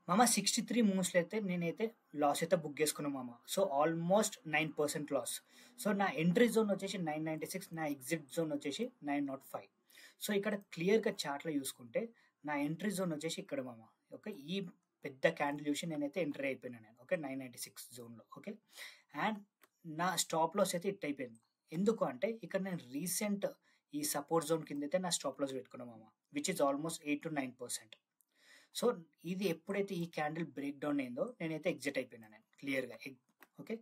మామ 63 మూవ్స్‌లో అయితే నేనైతే లాస్ అయితే బుక్ చేసుకున్నా మామ. So, almost 9% loss. సో, నా ఎంట్రీ జోన్ వచ్చేసి 996, నా ఎగ్జిట్ జోన్ వచ్చేసి 905. సో, ఇక్కడ క్లియర్‌గా చార్ట్‌లో చూసుకుంటే నా ఎంట్రీ జోన్ వచ్చేసి ఇక్కడ మామ. ఓకే. ఈ పెద్ద క్యాండిల్ చూసి నేనైతే ఎంట్రీ అయిపోయినా నేను. ఓకే. 996 జోన్‌లో. ఓకే. అండ్ నా స్టాప్ లాస్ అయితే హిట్ అయిపోయింది. ఎందుకు అంటే ఇక్కడ నేను రీసెంట్ ఈ సపోర్ట్ జోన్ కిందైతే నా స్టాప్ లాస్ పెట్టుకున్నా మామ. Which is almost 8-9%. సో, ఇది ఎప్పుడైతే ఈ క్యాండిల్ బ్రేక్ డౌన్ అయిందో నేనైతే ఎగ్జిట్ అయిపోయినా నేను క్లియర్‌గా. ఓకే.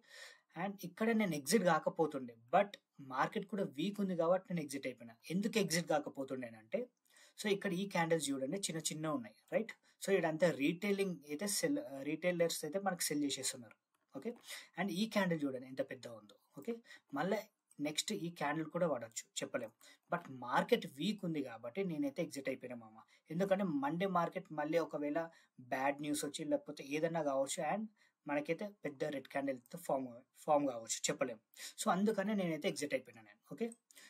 అండ్ ఇక్కడ నేను ఎగ్జిట్ కాకపోతుండే. బట్ మార్కెట్ కూడా వీక్ ఉంది కాబట్టి నేను ఎగ్జిట్ అయిపోయినా. ఎందుకు ఎగ్జిట్ కాకపోతుండేనంటే, సో, ఇక్కడ ఈ క్యాండిల్స్ చూడండి చిన్న చిన్నగా ఉన్నాయి. రైట్? సో, ఇదంతా రీటైలర్స్ అయితే మనకు సెల్ చేసేస్తున్నారు. ఓకే. అండ్ ఈ క్యాండిల్ చూడండి ఎంత పెద్దగా ఉందో. ఓకే. మళ్ళీ నెక్స్ట్ ఈ క్యాండిల్ కూడా వాడొచ్చు చెప్పలేం. బట్ మార్కెట్ వీక్ ఉంది కాబట్టి నేనైతే ఎగ్జిట్ అయిపోయినా మామ. ఎందుకంటే మండే మార్కెట్ మళ్ళీ ఒకవేళ బ్యాడ్ న్యూస్ వచ్చి లేకపోతే ఏదన్నా కావచ్చు అండ్ మనకైతే పెద్ద రెడ్ క్యాండిల్ ఫామ్ కావచ్చు చెప్పలేం. సో, అందుకనే నేనైతే ఎగ్జిట్ అయిపోయినా నేను. ఓకే.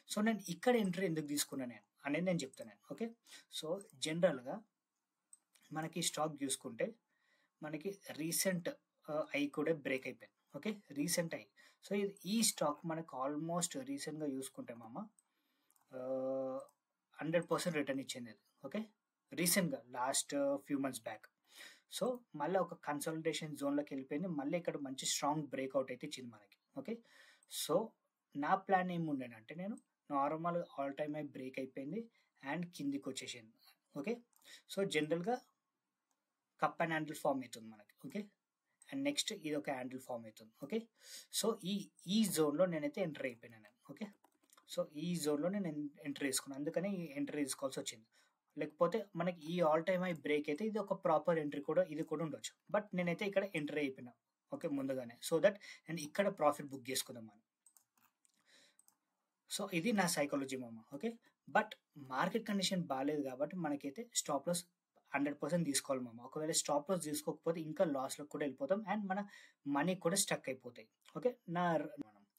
సో, నేను ఇక్కడ ఎంట్రీ ఎందుకు తీసుకున్నా నేను అనేది నేను చెప్తాను. ఓకే. సో, జనరల్‌గా మనకి స్టాక్ చూసుకుంటే మనకి రీసెంట్ ఐ కూడా బ్రేక్ అయిపోయింది. ఓకే. Recent I. సో, ఈ స్టాక్ మనకు ఆల్మోస్ట్ రీసెంట్‌గా చూసుకుంటే మామ 100% రిటర్న్ ఇచ్చింది ఇది. ఓకే. రీసెంట్‌గా last few months back. So, మళ్ళీ ఒక కన్సాలిడేషన్ జోన్‌లోకి వెళ్ళిపోయింది. మళ్ళీ ఇక్కడ మంచి స్ట్రాంగ్ బ్రేక్అవుట్ అయితే ఇచ్చింది మనకి. ఓకే. సో, నా ప్లాన్ ఏముండేనంటే నేను normal all time high break అయిపోయింది అండ్ కిందికి వచ్చేసింది. ఓకే. సో, జనరల్‌గా కప్ అండ్ హ్యాండిల్ ఫామ్ అవుతుంది మనకి. ఓకే. అండ్ నెక్స్ట్ ఇది ఒక హ్యాండిల్ ఫామ్ అవుతుంది. ఓకే. సో, ఈ జోన్‌లో నేనైతే ఎంటర్ అయిపోయినా నేను. ఓకే. సో, ఈ జోన్‌లో నేను ఎంట్రీ తీసుకున్నాను. అందుకని ఈ ఎంట్రీ తీసుకోవాల్సి వచ్చింది. లేకపోతే మనకి ఈ ఆల్ టైమ్ హై బ్రేక్ అయితే ఇది ఒక ప్రాపర్ ఎంట్రీ కూడా ఇది కూడా ఉండొచ్చు. బట్ నేనైతే ఇక్కడ ఎంట్రీ అయిపోయినా. ఓకే. ముందుగానే. సో దట్ నేను ఇక్కడ ప్రాఫిట్ బుక్ చేసుకుందామని. సో, ఇది నా సైకాలజీ మామ. ఓకే. బట్ మార్కెట్ కండిషన్ బాలేదు కాబట్టి మనకైతే స్టాప్ లాస్ 100% తీసుకోవాలి మామ. ఒకవేళ స్టాప్ లాస్ తీసుకోకపోతే ఇంకా లాస్‌లోకి కూడా వెళ్ళిపోతాం అండ్ మన మనీ కూడా స్టక్ అయిపోతాయి. Okay.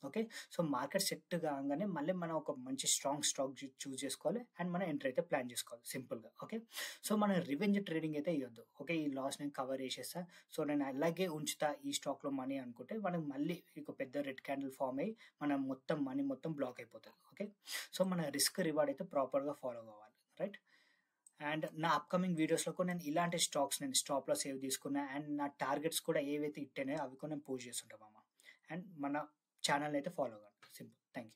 Okay. So, market set కాంగానే మళ్ళీ మనం ఒక మంచి స్ట్రాంగ్ స్టాక్ చూజ్ చేసుకోవాలి అండ్ మనం ఎంట్రీ అయితే ప్లాన్ చేసుకోవాలి సింపుల్‌గా. ఓకే. సో, మనం రివెంజ్ ట్రేడింగ్ అయితే ఇయ్యొద్దు. ఓకే. ఈ లాస్ నేను కవర్ చేసేస్తా. సో, నేను అలాగే ఉంచుతా ఈ స్టాక్‌లో మనీ అనుకుంటే మనకు మళ్ళీ ఒక పెద్ద రెడ్ క్యాండిల్ ఫామ్ అయ్యి మన మొత్తం మనీ మొత్తం బ్లాక్ అయిపోతది. ఓకే. సో, మన రిస్క్ రివార్డ్ అయితే ప్రాపర్‌గా ఫాలో కావాలి. రైట్? అండ్ నా అప్‌కమింగ్ వీడియోస్‌లో కూడా నేను ఇలాంటి స్టాక్స్ నేను స్టాప్ లాస్ ఏవి తీసుకున్నా అండ్ నా టార్గెట్స్ కూడా ఏవైతే హిట్ అయినాయో అవి కూడా నేను పోస్ట్ చేస్తుంటా మామ. అండ్ మన ఛానెల్‌ని అయితే ఫాలో అవ్వండి. సింపుల్. Thank you.